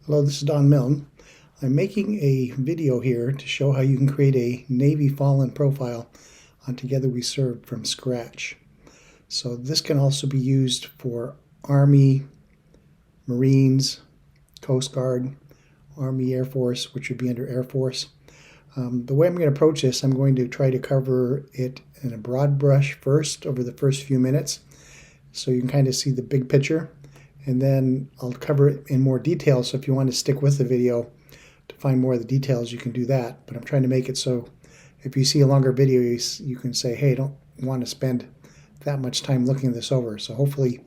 Hello, this is Don Milne. I'm making a video here to show how you can create a Navy Fallen profile on Together We Serve from scratch. So this can also be used for Army, Marines, Coast Guard, Army, Air Force, which would be under Air Force. The way I'm going to approach this, I'm going to try to cover it in a broad brush first over the first few minutes so you can kind of see the big picture. And then I'll cover it in more detail, so if you want to stick with the video to find more of the details, you can do that. But I'm trying to make it so if you see a longer video, you can say, hey, I don't want to spend that much time looking this over. So hopefully,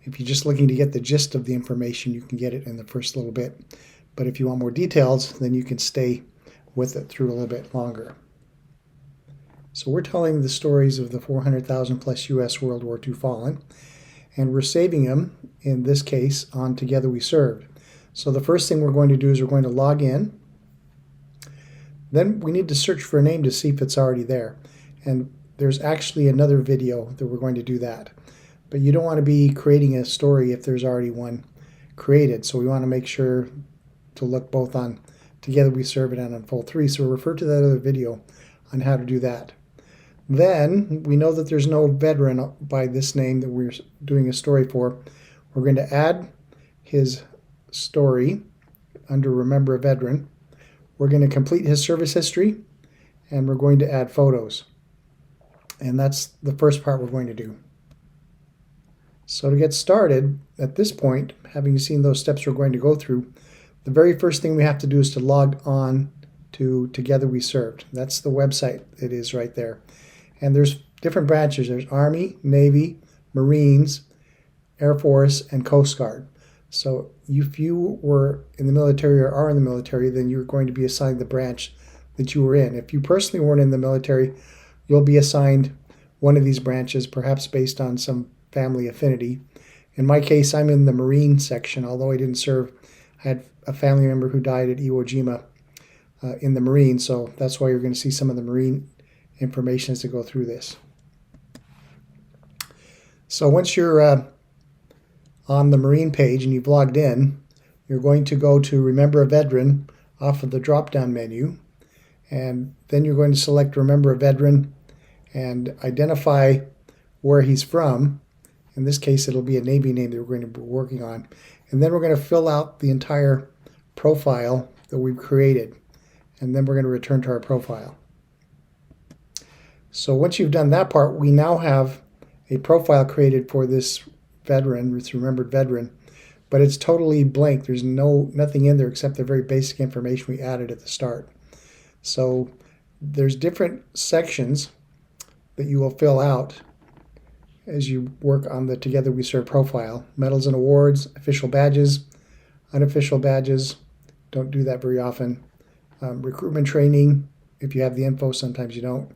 if you're just looking to get the gist of the information, you can get it in the first little bit. But if you want more details, then you can stay with it through a little bit longer. So we're telling the stories of the 400,000 plus U.S. World War II fallen, and we're saving them, in this case, on Together We Served. So the first thing we're going to do is we're going to log in. Then we need to search for a name to see if it's already there. And there's actually another video that we're going to do that. But you don't want to be creating a story if there's already one created. So we want to make sure to look both on Together We Serve and on Full 3. So refer to that other video on how to do that. Then we know that there's no veteran by this name that we're doing a story for. We're going to add his story under Remember a Veteran. We're going to complete his service history, and we're going to add photos. And that's the first part we're going to do. So to get started, at this point, having seen those steps we're going to go through, the very first thing we have to do is to log on to Together We Served. That's the website. It is right there. And there's different branches. There's Army, Navy, Marines, Air Force, and Coast Guard. So if you were in the military or are in the military, then you're going to be assigned the branch that you were in. If you personally weren't in the military, you'll be assigned one of these branches, perhaps based on some family affinity. In my case, I'm in the Marine section. Although I didn't serve, I had a family member who died at Iwo Jima in the Marine, so that's why you're going to see some of the Marine information as to go through this. So once you're on the Marine page and you've logged in, you're going to go to Remember a Veteran off of the drop-down menu, and then you're going to select Remember a Veteran and identify where he's from. In this case, it'll be a Navy name that we're going to be working on. And then we're going to fill out the entire profile that we've created, and then we're going to return to our profile. So once you've done that part, we now have a profile created for this veteran, this remembered veteran, but it's totally blank. There's nothing in there except the very basic information we added at the start. So there's different sections that you will fill out as you work on the Together We Serve profile. Medals and awards, official badges, unofficial badges, don't do that very often. Recruitment training, if you have the info, sometimes you don't.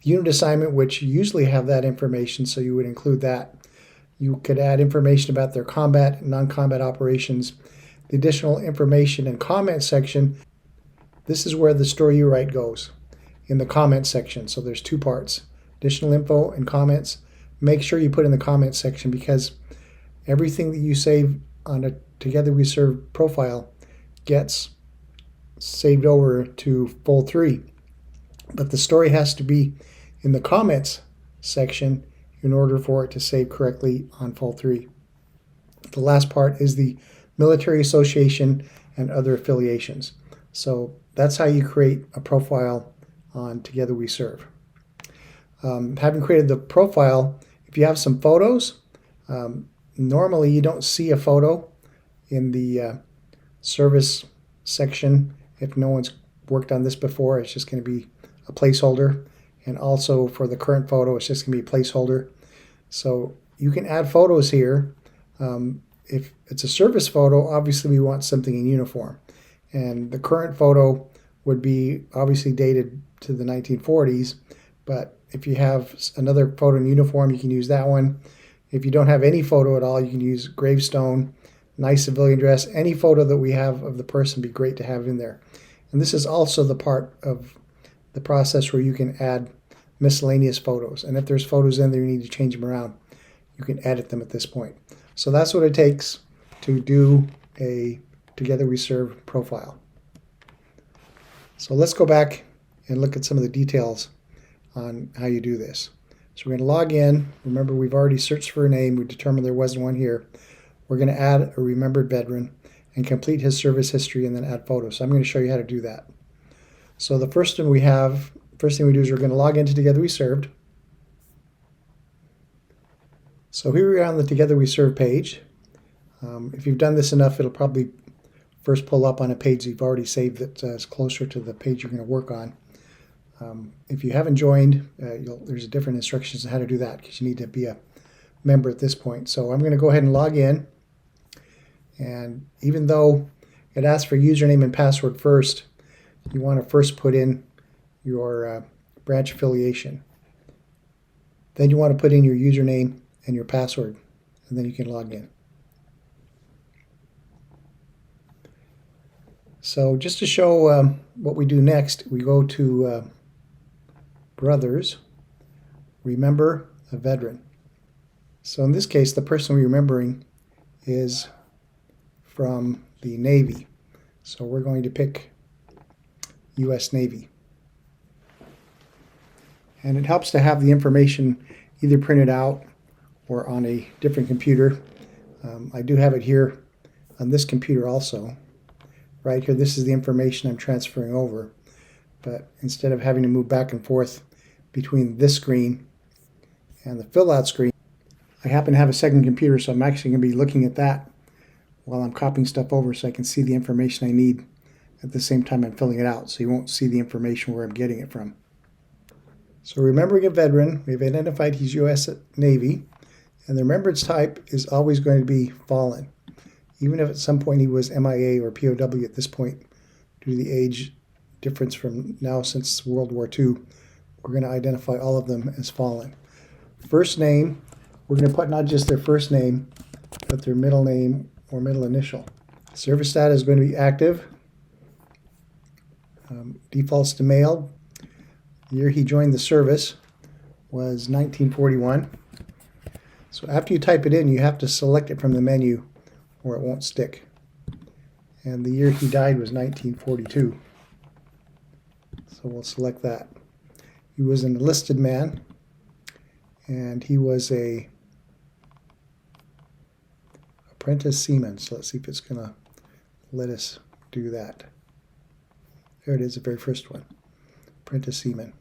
Unit assignment, which you usually have that information, so you would include that. You could add information about their combat and non-combat operations. The additional information and comment section, this is where the story you write goes, in the comment section. So there's two parts, additional info and comments. Make sure you put in the comment section, because everything that you save on a Together We Serve profile gets saved over to Full 3. But the story has to be in the comments section in order for it to save correctly on Full 3. The last part is the military association and other affiliations. So that's how you create a profile on Together We Serve. Having created the profile, if you have some photos, normally you don't see a photo in the service section. If no one's worked on this before, it's just going to be a placeholder. And also for the current photo, it's just going to be a placeholder. So you can add photos here. If it's a service photo, obviously we want something in uniform. And the current photo would be obviously dated to the 1940s. But if you have another photo in uniform, you can use that one. If you don't have any photo at all, you can use gravestone, nice civilian dress. Any photo that we have of the person would be great to have in there. And this is also the part of the process where you can add miscellaneous photos. And if there's photos in there you need to change them around, you can edit them at this point. So that's what it takes to do a Together We Serve profile. So let's go back and look at some of the details on how you do this. So we're going to log in. Remember, we've already searched for a name. We determined there wasn't one here. We're going to add a remembered veteran and complete his service history and then add photos. So I'm going to show you how to do that. So the first thing we do is we're going to log into Together We Served. So here we are on the Together We Serve page. If you've done this enough, it'll probably first pull up on a page you've already saved that is closer to the page you're going to work on. If you haven't joined, there's different instructions on how to do that because you need to be a member at this point. So I'm going to go ahead and log in. And even though it asks for username and password first, you want to first put in your branch affiliation. Then you want to put in your username and your password, and then you can log in. So just to show what we do next, we go to Brothers, Remember a Veteran. So in this case, the person we're remembering is from the Navy. So we're going to pick U.S. Navy. And it helps to have the information either printed out or on a different computer. I do have it here on this computer also. Right here, this is the information I'm transferring over. But instead of having to move back and forth between this screen and the fill-out screen, I happen to have a second computer, so I'm actually going to be looking at that while I'm copying stuff over so I can see the information I need at the same time I'm filling it out, so you won't see the information where I'm getting it from. So remembering a veteran, we've identified he's U.S. Navy, and the remembrance type is always going to be fallen. Even if at some point he was MIA or POW at this point, due to the age difference from now since World War II, we're going to identify all of them as fallen. First name, we're going to put not just their first name, but their middle name or middle initial. Service status is going to be active. Defaults to male. The year he joined the service was 1941. So after you type it in, you have to select it from the menu or it won't stick. And the year he died was 1942. So we'll select that. He was an enlisted man, and he was a apprentice seaman. So let's see if it's going to let us do that. There it is, the very first one. Apprentice seaman.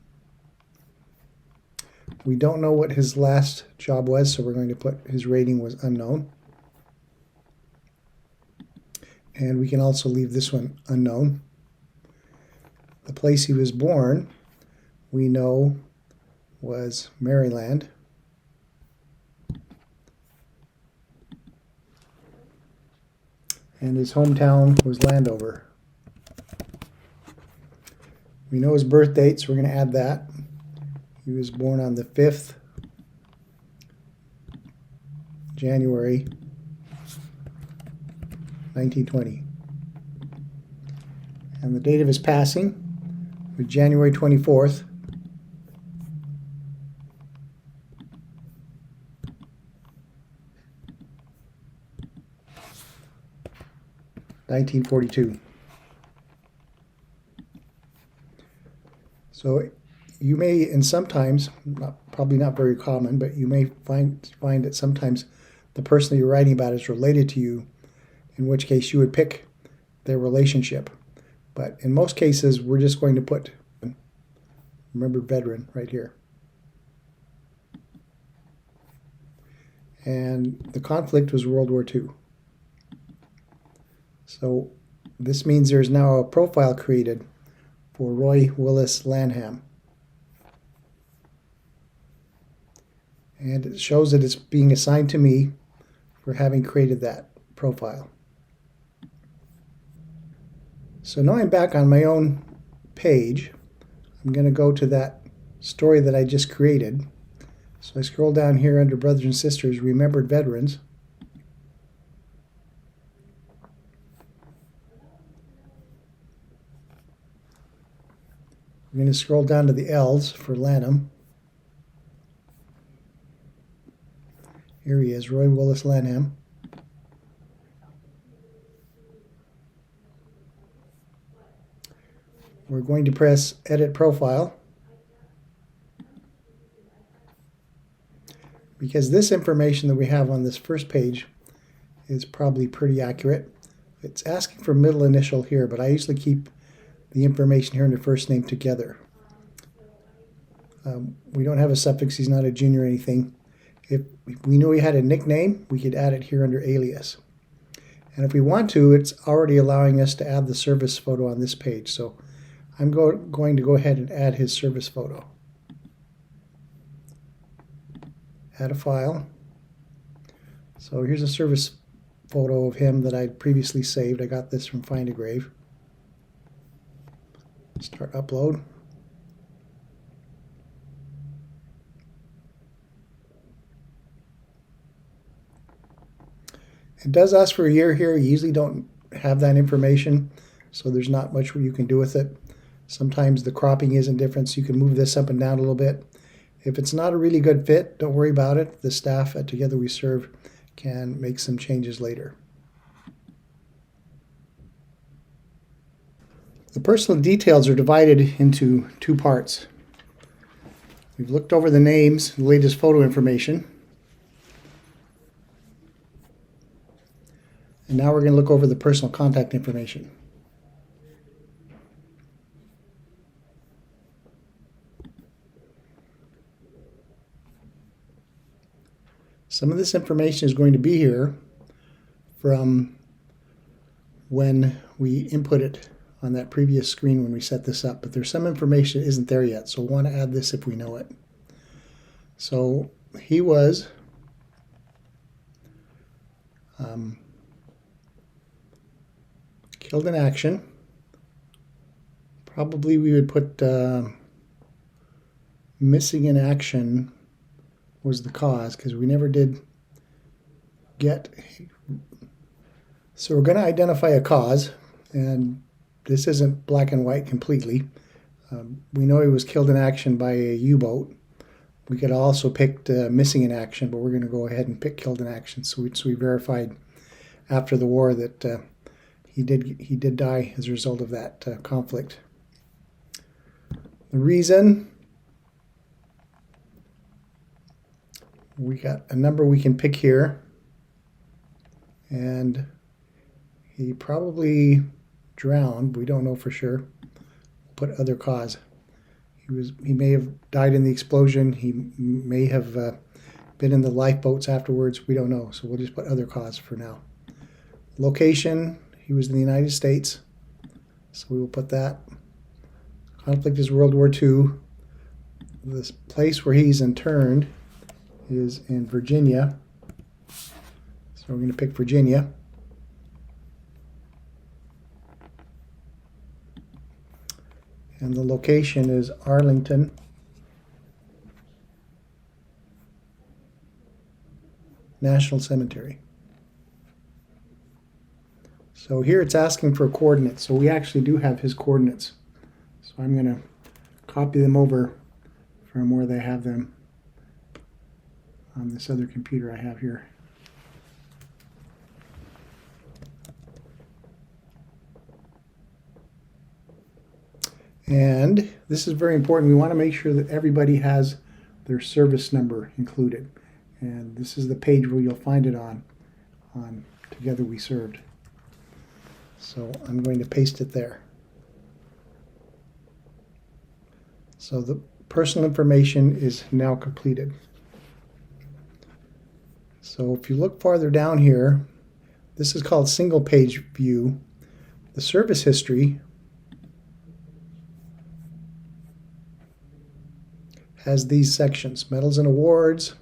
We don't know what his last job was, so we're going to put his rating was unknown. And we can also leave this one unknown. The place he was born, we know, was Maryland. And his hometown was Landover. We know his birth date, so we're going to add that. He was born on the 5th January 1920. And the date of his passing was January 24th, 1942. So you may, and sometimes, probably not very common, but you may find that sometimes the person that you're writing about is related to you, in which case you would pick their relationship. But in most cases, we're just going to put remembered veteran right here. And the conflict was World War II. So this means there's now a profile created for Roy Willis Lanham. And it shows that it's being assigned to me for having created that profile. So now I'm back on my own page. I'm going to go to that story that I just created. So I scroll down here under Brothers and Sisters, Remembered Veterans. I'm going to scroll down to the L's for Lanham. Here he is, Roy Willis Lanham. we're going to press Edit Profile, because this information that we have on this first page is probably pretty accurate. It's asking for middle initial here, but I usually keep the information here in the first name together. We don't have a suffix, he's not a junior or anything. If we knew he had a nickname, we could add it here under alias. And if we want to, it's already allowing us to add the service photo on this page. So I'm going to go ahead and add his service photo. Add a file. So here's a service photo of him that I previously saved. I got this from Find a Grave. Start upload. It does ask for a year here. You usually don't have that information, so there's not much you can do with it. Sometimes the cropping isn't different, so you can move this up and down a little bit. If it's not a really good fit, don't worry about it. The staff at Together We Serve can make some changes later. The personal details are divided into two parts. We've looked over the names, the latest photo information. And now we're going to look over the personal contact information. Some of this information is going to be here from when we input it on that previous screen when we set this up, but there's some information that isn't there yet, so we'll want to add this if we know it. So he was killed in action. Probably we would put missing in action was the cause, because we never did get. So we're going to identify a cause, and this isn't black and white completely. We know he was killed in action by a U-boat. We could also pick missing in action, but we're going to go ahead and pick killed in action. So we verified after the war that he did die as a result of that conflict. The reason, we got a number we can pick here, and he probably drowned. We don't know for sure. Put other cause. He may have died in the explosion. He may have been in the lifeboats afterwards. We don't know, so we'll just put other cause for now. Location, he was in the United States, so we will put that. Conflict is World War II. This place where he's interned is in Virginia, so we're going to pick Virginia. And the location is Arlington. National Cemetery. So here it's asking for coordinates. So we actually do have his coordinates. So I'm going to copy them over from where they have them on this other computer I have here. And this is very important. We want to make sure that everybody has their service number included. And this is the page where you'll find it on Together We Served. So I'm going to paste it there. So the personal information is now completed. So if you look farther down here, this is called single page view. The service history has these sections: medals and awards,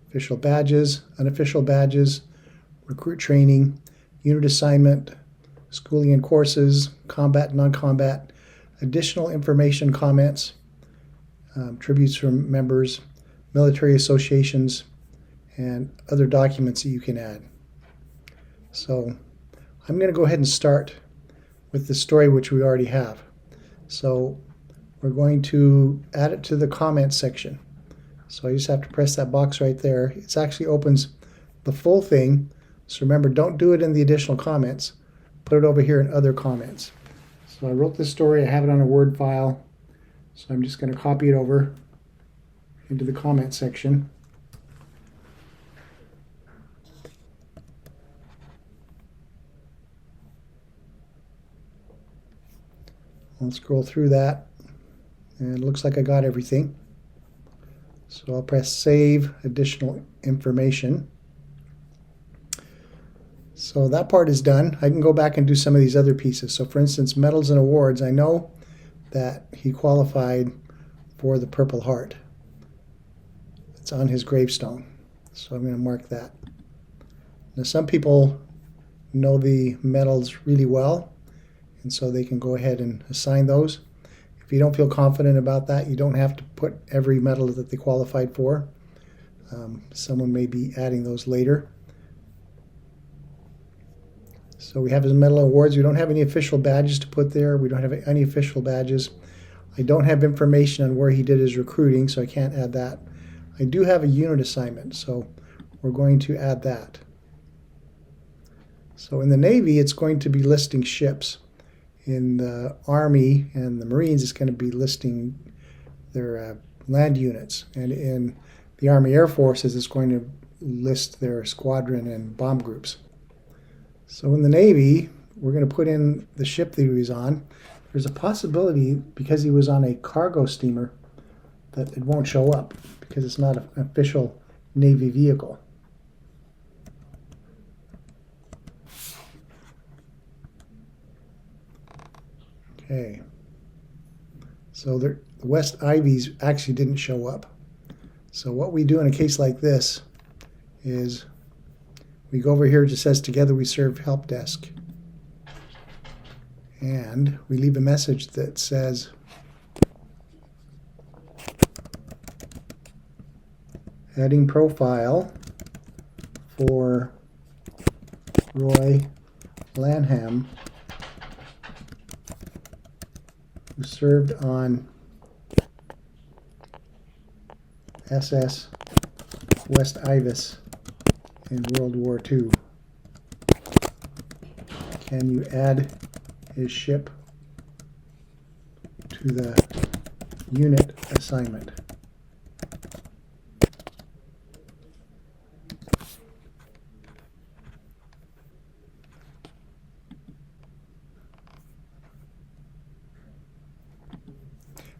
official badges, unofficial badges, recruit training, unit assignment, schooling and courses, combat and non-combat, additional information, comments, tributes from members, military associations, and other documents that you can add. So I'm going to go ahead and start with the story which we already have. So we're going to add it to the comments section. So I just have to press that box right there. It actually opens the full thing. So remember, don't do it in the additional comments. Put it over here in other comments. So I wrote this story, I have it on a Word file, so I'm just going to copy it over into the comment section. I'll scroll through that, and it looks like I got everything. So I'll press Save Additional Information. So that part is done. I can go back and do some of these other pieces. So for instance, medals and awards, I know that he qualified for the Purple Heart. It's on his gravestone. So I'm going to mark that. Now some people know the medals really well, and so they can go ahead and assign those. If you don't feel confident about that, you don't have to put every medal that they qualified for. Someone may be adding those later. So we have his medal awards. We don't have any official badges to put there. We don't have any official badges. I don't have information on where he did his recruiting, so I can't add that. I do have a unit assignment, so we're going to add that. So in the Navy, it's going to be listing ships. In the Army and the Marines, it's going to be listing their land units. And in the Army Air Forces, it's going to list their squadron and bomb groups. So in the Navy, we're going to put in the ship that he was on. There's a possibility, because he was on a cargo steamer, that it won't show up because it's not an official Navy vehicle. Okay, so the West Ivies actually didn't show up. So what we do in a case like this is we go over here, it just says Together We Serve Help Desk. And we leave a message that says, adding profile for Roy Lanham, who served on SS West Ivis in World War II. Can you add his ship to the unit assignment?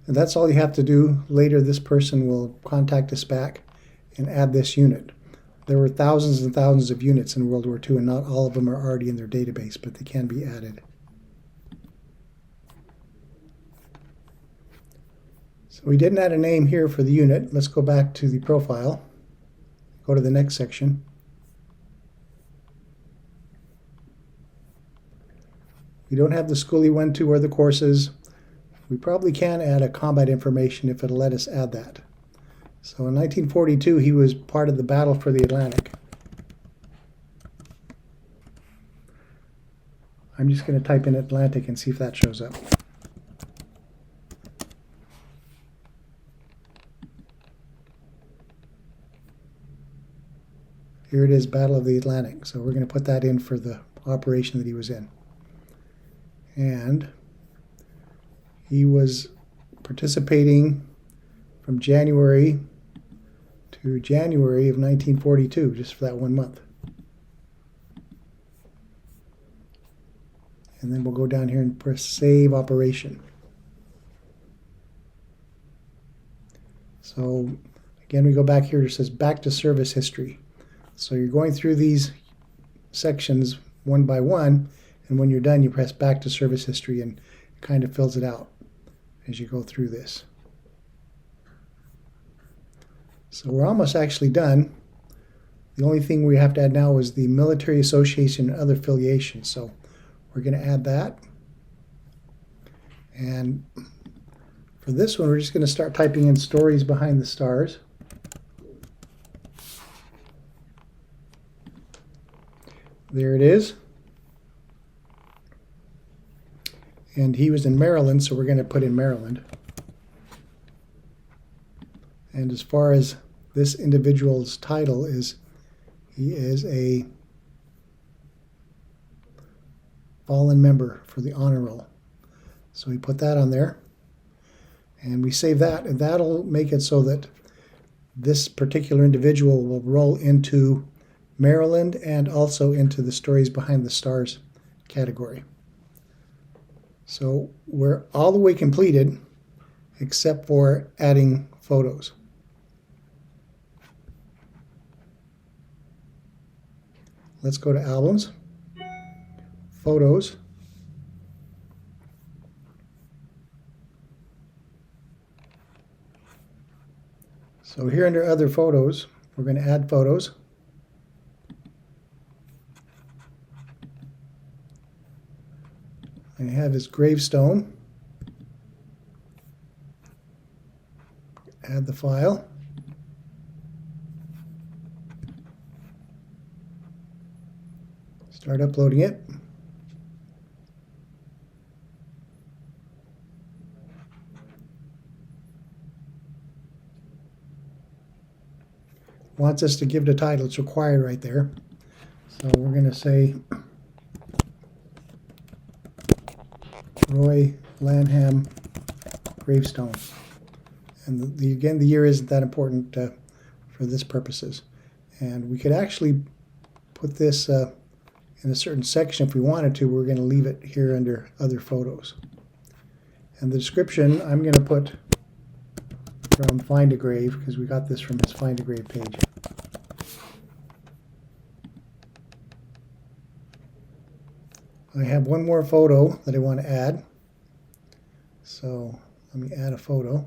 And that's all you have to do. Later, this person will contact us back and add this unit. There were thousands and thousands of units in World War II, and not all of them are already in their database, but they can be added. So we didn't add a name here for the unit. Let's go back to the profile. Go to the next section. We don't have the school he went to or the courses. We probably can add a combat information if it'll let us add that. So in 1942, he was part of the Battle for the Atlantic. I'm just going to type in Atlantic and see if that shows up. Here it is, Battle of the Atlantic. So we're going to put that in for the operation that he was in. And he was participating from January to January of 1942, just for that 1 month. And then we'll go down here and press Save Operation. So again, we go back here, it says Back to Service History. So you're going through these sections one by one, and when you're done, you press Back to Service History, and it kind of fills it out as you go through this. So we're almost actually done. The only thing we have to add now is the military association and other affiliations. So we're going to add that. And for this one, we're just going to start typing in Stories Behind the Stars. There it is. And he was in Maryland, so we're going to put in Maryland. And as far as this individual's title is, he is a fallen member for the honor roll. So we put that on there and we save that, and that'll make it so that this particular individual will roll into Maryland and also into the Stories Behind the Stars category. So we're all the way completed except for adding photos. Let's go to Albums, Photos, so here under Other Photos, we're going to add photos. I have his gravestone. Add the file. Start uploading it. Wants us to give the title. It's required right there. So we're going to say Roy Lanham gravestone. And again, the year isn't that important for this purposes. And we could actually put this in a certain section if we wanted to. We're going to leave it here under Other Photos. And the description, I'm going to put from Find a Grave, because we got this from his Find a Grave page. I have one more photo that I want to add. So let me add a photo.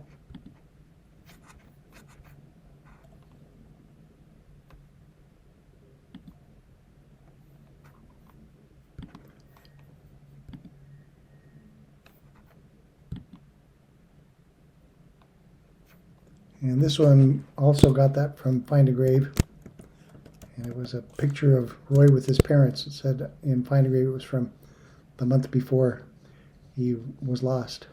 And this one also got that from Find a Grave. And it was a picture of Roy with his parents. It said in Find a Grave it was from the month before he was lost.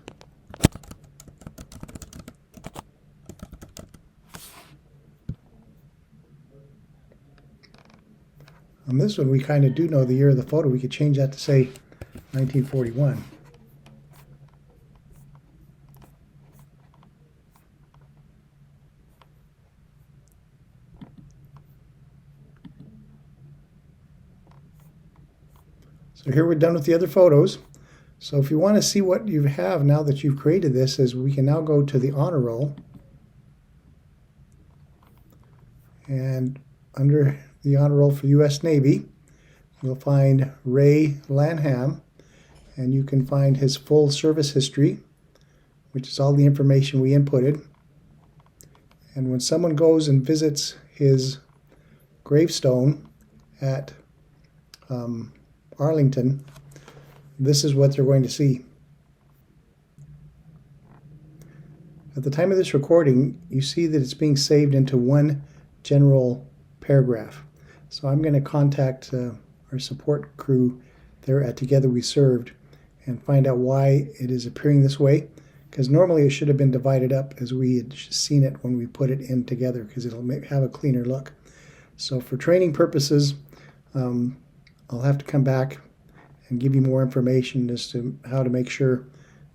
On this one, we kind of do know the year of the photo. We could change that to say 1941. So here we're done with the other photos. So if you want to see what you have now that you've created this, is we can now go to the honor roll. And under the honor roll for U.S. Navy, you'll find Ray Lanham, and you can find his full service history, which is all the information we inputted. And when someone goes and visits his gravestone at Arlington, this is what they're going to see. At the time of this recording, you see that it's being saved into one general paragraph. So I'm going to contact our support crew there at Together We Served and find out why it is appearing this way, because normally it should have been divided up as we had seen it when we put it in together, because it'll have a cleaner look. So for training purposes, I'll have to come back and give you more information as to how to make sure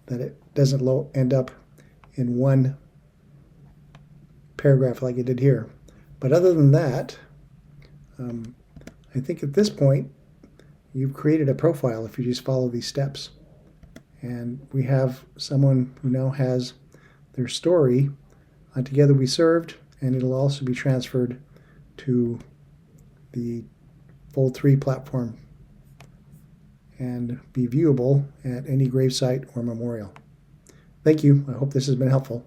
that it doesn't end up in one paragraph like it did here. But other than that, I think at this point you've created a profile if you just follow these steps. And we have someone who now has their story on Together We Served, and it'll also be transferred to the Fold3 platform and be viewable at any gravesite or memorial. Thank you. I hope this has been helpful.